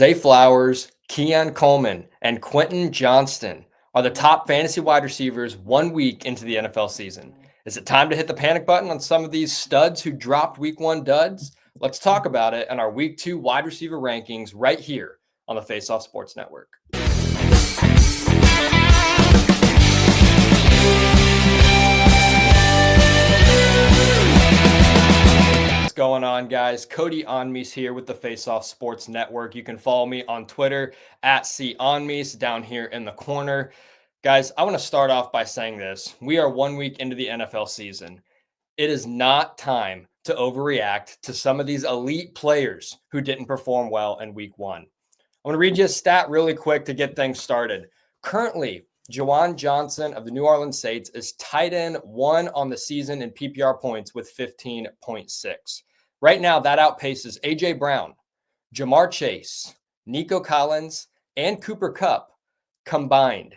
Zay Flowers, Keon Coleman, and Quentin Johnston are the top fantasy wide receivers 1 week into the NFL season. Is it time to hit the panic button on some of these studs who dropped week one duds? Let's talk about it in our week two wide receiver rankings right here on the Face Off Sports Network. What's going on, guys? Cody Onmeese here with the Face Off Sports Network. You can follow me on Twitter at COnmeese down here in the corner. Guys, I want to start off by saying this. We are 1 week into the NFL season. It is not time to overreact to some of these elite players who didn't perform well in week one. I'm going to read you a stat really quick to get things started. Currently, Juwan Johnson of the New Orleans Saints is tight end one on the season in PPR points with 15.6. Right now, that outpaces A.J. Brown, Jamar Chase, Nico Collins, and Cooper Kupp combined.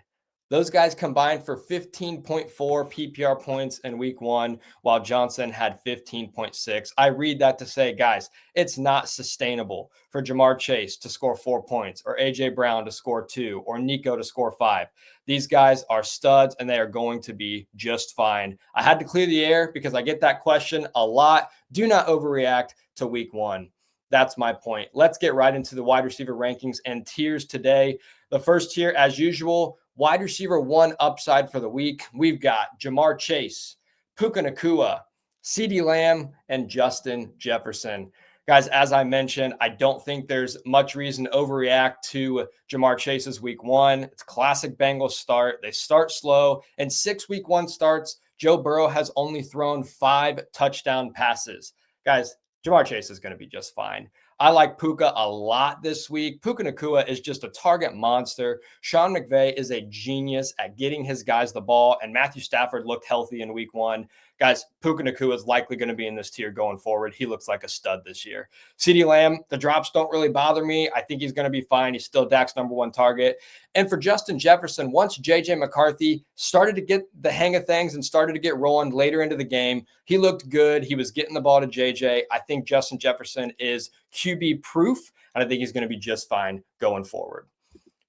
Those guys combined for 15.4 PPR points in week one, while Johnson had 15.6. I read that to say, guys, it's not sustainable for Jamar Chase to score 4 points, or A.J. Brown to score 2, or Nico to score 5. These guys are studs, and they are going to be just fine. I had to clear the air because I get that question a lot. Do not overreact to week one. That's my point. Let's get right into the wide receiver rankings and tiers today. The first tier, as usual, wide receiver one upside for the week. We've got Jamar Chase, Puka Nacua, CeeDee Lamb, and Justin Jefferson. Guys, as I mentioned, I don't think there's much reason to overreact to Jamar Chase's week one. It's classic Bengals start. They start slow. And 6 week one starts, Joe Burrow has only thrown 5 touchdown passes. Guys, Jamar Chase is going to be just fine. I like Puka a lot this week. Puka Nacua is just a target monster. Sean McVay is a genius at getting his guys the ball, and Matthew Stafford looked healthy in week one. Guys, Puka Nacua is likely going to be in this tier going forward. He looks like a stud this year. CeeDee Lamb, the drops don't really bother me. I think he's going to be fine. He's still Dak's number one target. And for Justin Jefferson, once J.J. McCarthy started to get the hang of things and started to get rolling later into the game, he looked good. He was getting the ball to J.J. I think Justin Jefferson is QB proof, and I think he's going to be just fine going forward.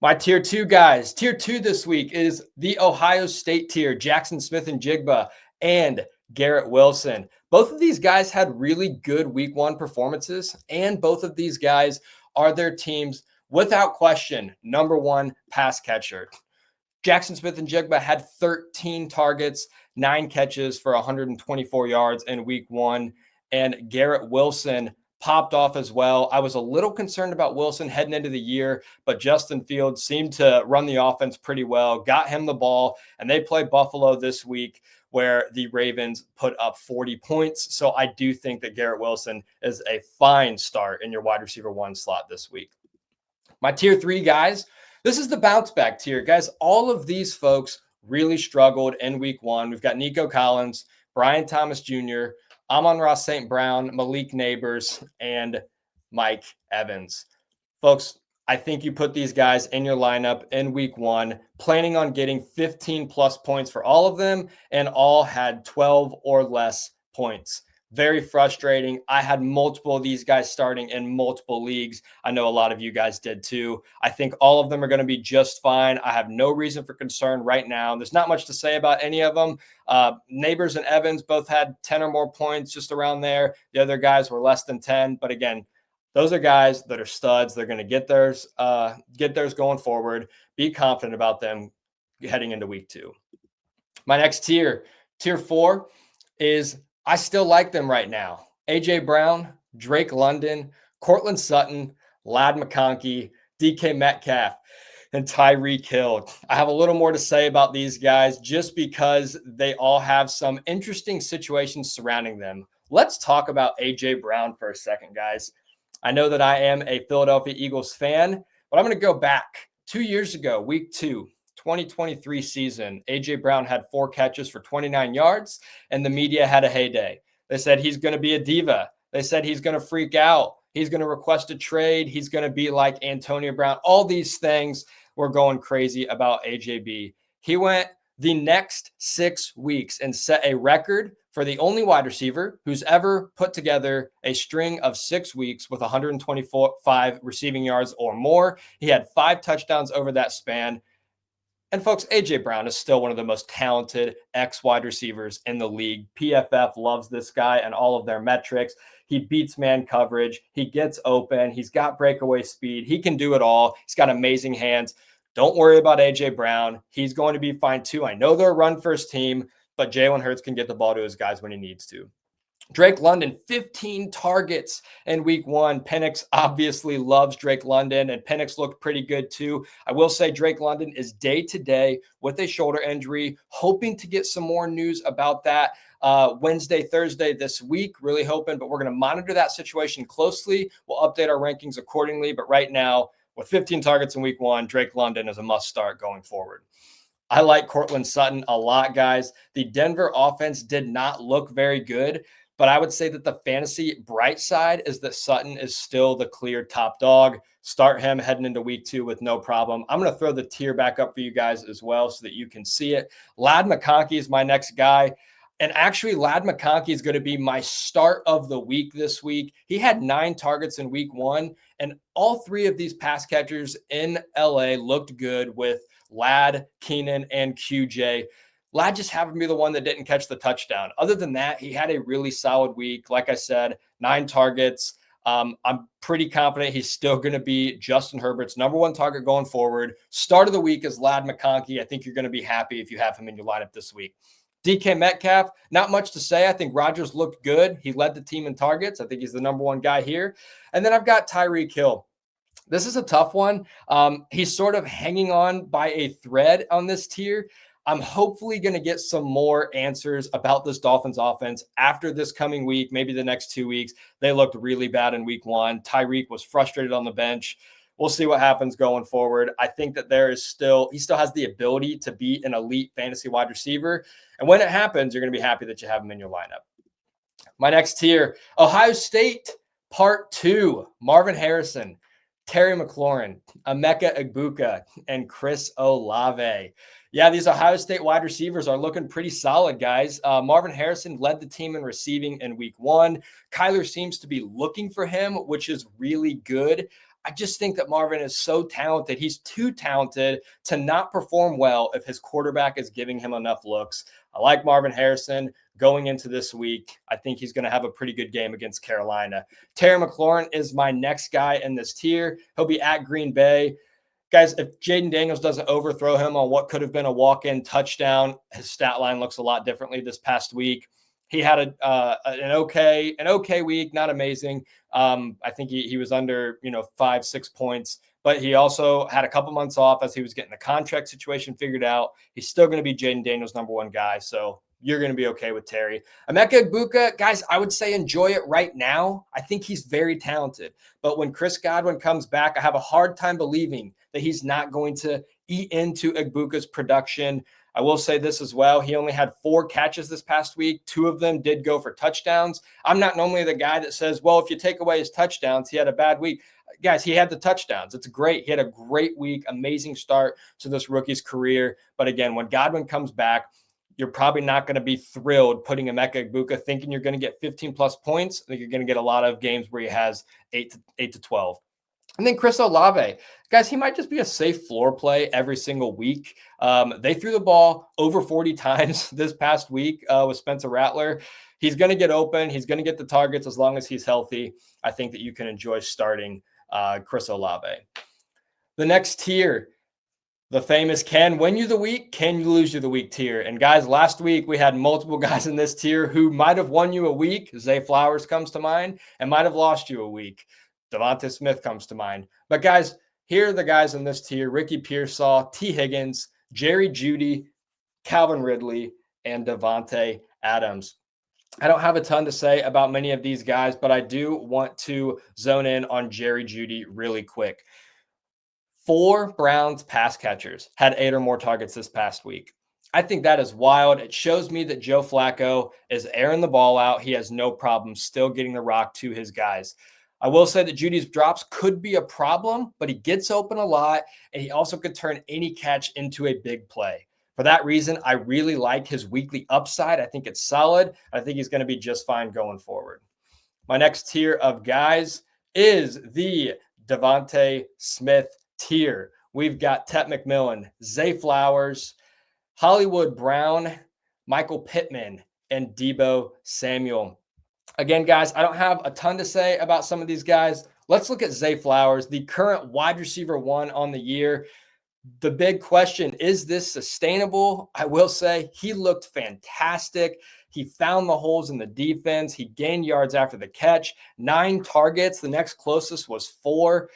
My tier two guys, tier two this week is the Ohio State tier, Jackson Smith-Njigba and Garrett Wilson. Both of these guys had really good week one performances, and both of these guys are their team's, without question, number one pass catcher. Jackson Smith-Njigba had 13 targets, 9 catches for 124 yards in week one, and Garrett Wilson popped off as well. I was a little concerned about Wilson heading into the year, but Justin Fields seemed to run the offense pretty well, got him the ball, and they play Buffalo this week where the Ravens put up 40 points. So I do think that Garrett Wilson is a fine start in your wide receiver one slot this week. My tier three guys, this is the bounce back tier. Guys, all of these folks really struggled in week one. We've got Nico Collins, Brian Thomas Jr., Amon-Ra St. Brown, Malik Neighbors, and Mike Evans. Folks, I think you put these guys in your lineup in week one, planning on getting 15 plus points for all of them, and all had 12 or less points. Very frustrating. I had multiple of these guys starting in multiple leagues. I know a lot of you guys did too. I think all of them are going to be just fine. I have no reason for concern right now. There's not much to say about any of them. Neighbors and Evans both had 10 or more points, just around there. The other guys were less than 10. But again, those are guys that are studs. They're going to get theirs going forward. Be confident about them heading into week two. My next tier 4, is I still like them right now. A.J. Brown, Drake London, Cortland Sutton, Ladd McConkey, DK Metcalf, and Tyreek Hill. I have a little more to say about these guys just because they all have some interesting situations surrounding them. Let's talk about A.J. Brown for a second, guys. I know that I am a Philadelphia Eagles fan, but I'm going to go back 2 years ago, week 2. 2023 season, A.J. Brown had 4 catches for 29 yards, and the media had a heyday. They said he's going to be a diva. They said he's going to freak out. He's going to request a trade. He's going to be like Antonio Brown. All these things were going crazy about AJB. He went the next 6 weeks and set a record for the only wide receiver who's ever put together a string of 6 weeks with 125 receiving yards or more. He had 5 touchdowns over that span. And folks, A.J. Brown is still one of the most talented X wide receivers in the league. PFF loves this guy and all of their metrics. He beats man coverage. He gets open. He's got breakaway speed. He can do it all. He's got amazing hands. Don't worry about A.J. Brown. He's going to be fine too. I know they're a run first team, but Jalen Hurts can get the ball to his guys when he needs to. Drake London, 15 targets in week 1. Penix obviously loves Drake London, and Penix looked pretty good too. I will say Drake London is day to day with a shoulder injury, hoping to get some more news about that Wednesday, Thursday this week. Really hoping, but we're going to monitor that situation closely. We'll update our rankings accordingly. But right now, with 15 targets in week 1, Drake London is a must start going forward. I like Courtland Sutton a lot, guys. The Denver offense did not look very good, but I would say that the fantasy bright side is that Sutton is still the clear top dog. Start him heading into week 2 with no problem. I'm going to throw the tier back up for you guys as well so that you can see it. Ladd McConkey is my next guy. And actually, Ladd McConkey is going to be my start of the week this week. He had 9 targets in week 1, and all 3 of these pass catchers in LA looked good with Ladd, Keenan, and QJ. Ladd just happened to be the one that didn't catch the touchdown. Other than that, he had a really solid week. Like I said, 9 targets. I'm pretty confident he's still going to be Justin Herbert's number 1 target going forward. Start of the week is Ladd McConkey. I think you're going to be happy if you have him in your lineup this week. DK Metcalf, not much to say. I think Rodgers looked good. He led the team in targets. I think he's the number 1 guy here. And then I've got Tyreek Hill. This is a tough one. He's sort of hanging on by a thread on this tier. I'm hopefully going to get some more answers about this Dolphins offense after this coming week, maybe the next 2 weeks. They looked really bad in week 1. Tyreek was frustrated on the bench. We'll see what happens going forward. I think that he still has the ability to be an elite fantasy wide receiver. And when it happens, you're going to be happy that you have him in your lineup. My next tier, Ohio State Part 2, Marvin Harrison, Terry McLaurin, Emeka Egbuka, and Chris Olave. Yeah, these Ohio State wide receivers are looking pretty solid, guys. Marvin Harrison led the team in receiving in week 1. Kyler seems to be looking for him, which is really good. I just think that Marvin is so talented. He's too talented to not perform well if his quarterback is giving him enough looks. I like Marvin Harrison going into this week. I think he's going to have a pretty good game against Carolina. Terry McLaurin is my next guy in this tier. He'll be at Green Bay. Guys, if Jaden Daniels doesn't overthrow him on what could have been a walk-in touchdown, his stat line looks a lot differently this past week. He had an okay week, not amazing. I think he was under 5-6 points, but he also had a couple months off as he was getting the contract situation figured out. He's still going to be Jaden Daniels' number 1 guy, so you're going to be okay with Terry. Emeka Egbuka, guys, I would say enjoy it right now. I think he's very talented, but when Chris Godwin comes back, I have a hard time believing that he's not going to eat into Egbuka's production. I will say this as well. He only had 4 catches this past week. 2 of them did go for touchdowns. I'm not normally the guy that says, well, if you take away his touchdowns, he had a bad week. Guys, he had the touchdowns. It's great. He had a great week, amazing start to this rookie's career. But again, when Godwin comes back, you're probably not going to be thrilled putting Emeka Egbuka thinking you're going to get 15-plus points. I think you're going to get a lot of games where he has 8 to 12. And then Chris Olave, guys, he might just be a safe floor play every single week. They threw the ball over 40 times this past week with Spencer Rattler. He's going to get open. He's going to get the targets as long as he's healthy. I think that you can enjoy starting Chris Olave. The next tier, the famous can win you the week, can you lose you the week tier. And guys, last week we had multiple guys in this tier who might have won you a week. Zay Flowers comes to mind and might have lost you a week. DeVonta Smith comes to mind. But guys, here are the guys in this tier: Ricky Pearsall, T. Higgins, Jerry Jeudy, Calvin Ridley, and Devontae Adams. I don't have a ton to say about many of these guys, but I do want to zone in on Jerry Jeudy really quick. 4 Browns pass catchers had 8 or more targets this past week. I think that is wild. It shows me that Joe Flacco is airing the ball out. He has no problem still getting the rock to his guys. I will say that Judy's drops could be a problem, but he gets open a lot, and he also could turn any catch into a big play. For that reason, I really like his weekly upside. I think it's solid. I think he's going to be just fine going forward. My next tier of guys is the DeVonta Smith tier. We've got Tet McMillan, Zay Flowers, Hollywood Brown, Michael Pittman, and Deebo Samuel. Again, guys, I don't have a ton to say about some of these guys. Let's look at Zay Flowers, the current wide receiver 1 on the year. The big question, is this sustainable? I will say he looked fantastic. He found the holes in the defense. He gained yards after the catch, 9 targets. The next closest was 4.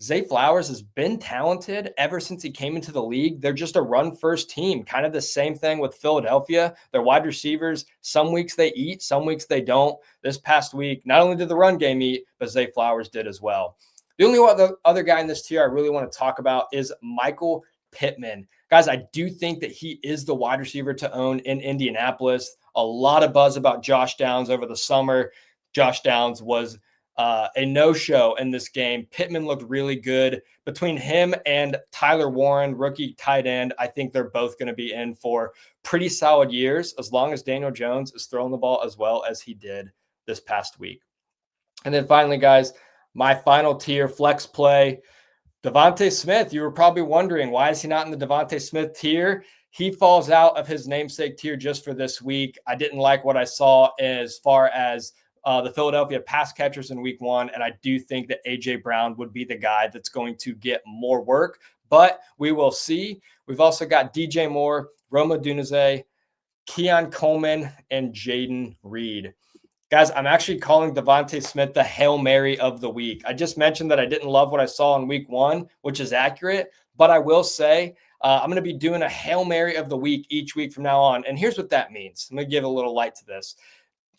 Zay Flowers has been talented ever since he came into the league. They're just a run-first team, kind of the same thing with Philadelphia. Their wide receivers, some weeks they eat, some weeks they don't. This past week, not only did the run game eat, but Zay Flowers did as well. The only other guy in this tier I really want to talk about is Michael Pittman. Guys, I do think that he is the wide receiver to own in Indianapolis. A lot of buzz about Josh Downs over the summer. Josh Downs was a no-show in this game. Pittman looked really good. Between him and Tyler Warren, rookie tight end, I think they're both going to be in for pretty solid years as long as Daniel Jones is throwing the ball as well as he did this past week. And then finally, guys, my final tier, flex play, DeVonta Smith. You were probably wondering, why is he not in the DeVonta Smith tier? He falls out of his namesake tier just for this week. I didn't like what I saw as far as the Philadelphia pass catchers in week 1, and I do think that A.J. Brown would be the guy that's going to get more work, but we will see. We've also got DJ Moore, Rome Odunze, Keon Coleman, and Jaden Reed. Guys, I'm actually calling DeVonta Smith the Hail Mary of the week. I just mentioned that I didn't love what I saw in week 1, which is accurate, but I will say I'm going to be doing a Hail Mary of the week each week from now on, and here's what that means. I'm going to give a little light to this.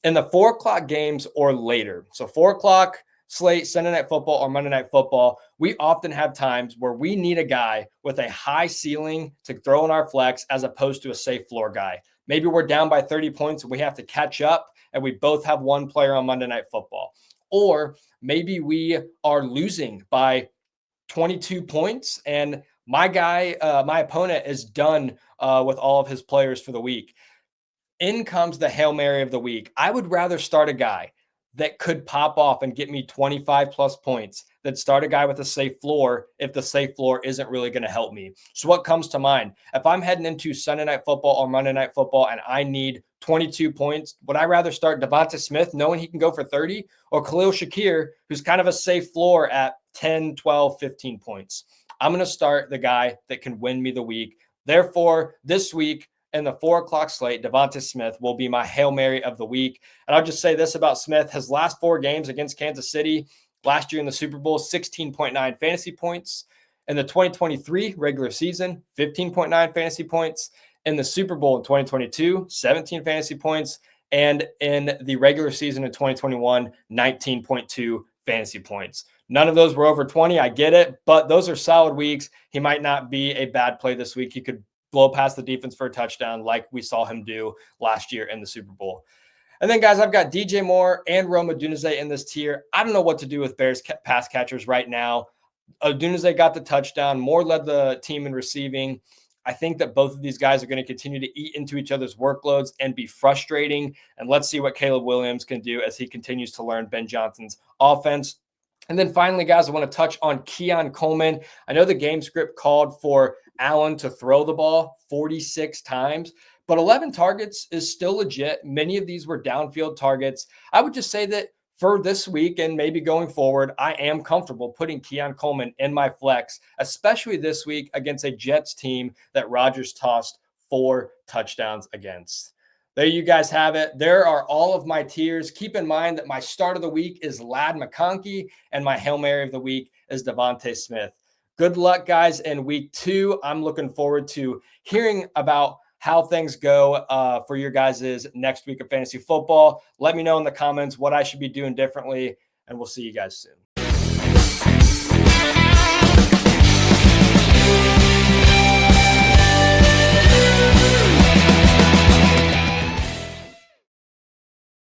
In the 4 o'clock games or later, so 4 o'clock slate, Sunday Night Football or Monday Night Football, we often have times where we need a guy with a high ceiling to throw in our flex as opposed to a safe floor guy. Maybe we're down by 30 points and we have to catch up and we both have one player on Monday Night Football. Or maybe we are losing by 22 points and my opponent is done with all of his players for the week. In comes the Hail Mary of the week. I would rather start a guy that could pop off and get me 25 plus points than start a guy with a safe floor if the safe floor isn't really going to help me. So what comes to mind? If I'm heading into Sunday Night Football or Monday Night Football and I need 22 points, would I rather start DeVonta Smith knowing he can go for 30 or Khalil Shakir, who's kind of a safe floor at 10, 12, 15 points? I'm going to start the guy that can win me the week. Therefore, this week, in the 4 o'clock slate, DeVonta Smith will be my Hail Mary of the week. And I'll just say this about Smith. His last 4 games against Kansas City, last year in the Super Bowl, 16.9 fantasy points. In the 2023 regular season, 15.9 fantasy points. In the Super Bowl in 2022, 17 fantasy points. And in the regular season in 2021, 19.2 fantasy points. None of those were over 20. I get it, but those are solid weeks. He might not be a bad play this week. He could blow past the defense for a touchdown like we saw him do last year in the Super Bowl. And then, guys, I've got DJ Moore and Rome Odunze in this tier. I don't know what to do with Bears pass catchers right now. Odunze got the touchdown. Moore led the team in receiving. I think that both of these guys are going to continue to eat into each other's workloads and be frustrating. And let's see what Caleb Williams can do as he continues to learn Ben Johnson's offense. And then finally, guys, I want to touch on Keon Coleman. I know the game script called for Allen to throw the ball 46 times, but 11 targets is still legit. Many of these were downfield targets. I would just say that for this week and maybe going forward, I am comfortable putting Keon Coleman in my flex, especially this week against a Jets team that Rodgers tossed 4 touchdowns against. There you guys have it. There are all of my tiers. Keep in mind that my start of the week is Ladd McConkey and my Hail Mary of the week is DeVonta Smith. Good luck, guys, in week 2. I'm looking forward to hearing about how things go for your guys' next week of fantasy football. Let me know in the comments what I should be doing differently, and we'll see you guys soon.